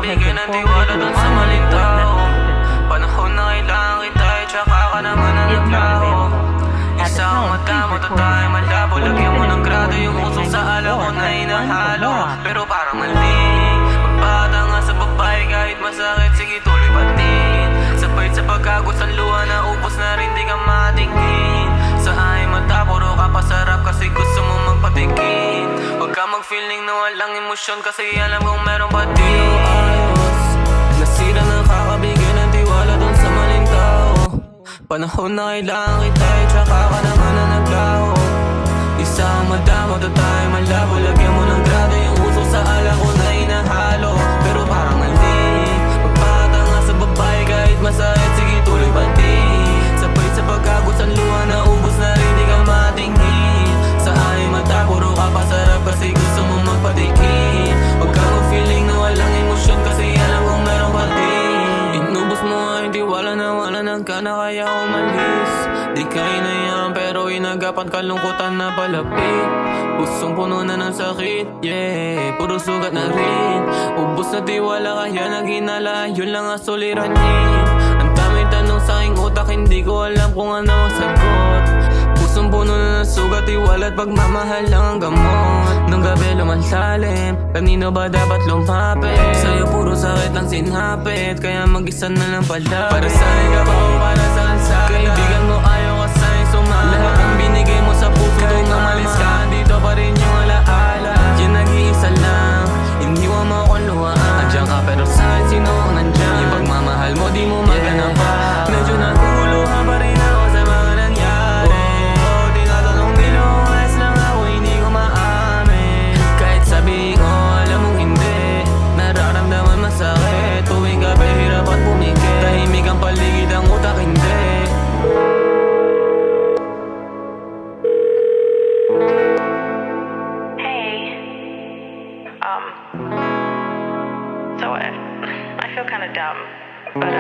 nakabigay ng tiwala dun sa maling tao. Panahon na kailangan kita, tsaka ka naman ang naglaho. Isa ang mata mo, tatay malabo. Lagyan mo ng grado yung usok sa ala ko na inahalo. Pero parang mali, magpata nga sa babae kahit masakit, sige tuloy patin. Sabay sa pagkagos ang luha na upos na rin di ka matingin. Sa aking mata puro ka pasarap kasi gusto mo magpatikin. Huwag ka mag-feeling na walang emosyon kasi alam kong meron pa di ayos. Nasira na kakabigay ng tiwala dun sa maling tao. Panahon na kailangan kita, tsaka ka naman na naglaho. Isa ang madamo, tatay malabo. Lagyan mo ng grado yung usok sa ala ko na inahalo. Pero parang mali, magpata nga sa babae kahit masakit, sige tuloy patin. Sabay sa pagkagos ang luha na ubos na rin di ka matingin. Sa aking mata puro ka pasarap kasi gusto mo magpatikin. Huwag ka mag-feeling na walang emosyon kasi alam kong meron pa din. Inubos mo nga yung tiwala na wala nang ka na kaya umalis. Di ka inayaan pero inagapan kalungkutan na palapit. Pusong puno na ng sakit, yeah, puro sugat na rin. Ubos na tiwala kaya naghinala, yun lang ang suliranin. Ang daming tanong sa aking utak, hindi ko alam kung ano ang sagot. Pusong puno na ng sugat, tiwala at pagmamahal lang ang gamot. Nung gabi lumansalim, kanino ba dapat lumapit? Sa'yo puro sakit lang sinapit, kaya mag-isa na lang pala. Para sa'yo ka ba o para saan sa'yo? Kaibigan mo ayaw ka sa'yo sumama. Lahat ang binigay mo sa puso tuwing umalis ka, dito pa rin yung alaala. Yan nag-iisa lang, iniwan mo akong luhaan. Andiyan ka pero sa'yo sino ang nandyan? Yung pagmamahal mo di mo maganap pa. Medyo naguluhan pa rin ako sa mga nangyari. Tinatanong nila kung ayos lang ako, hindi ko maamin. Kahit sabihin ko alam mong hindi, nararamdaman masakit. Tuwing gabi hirap at pumikit, tahimik ang paligid ang utak hindi. So I feel kind of dumb, but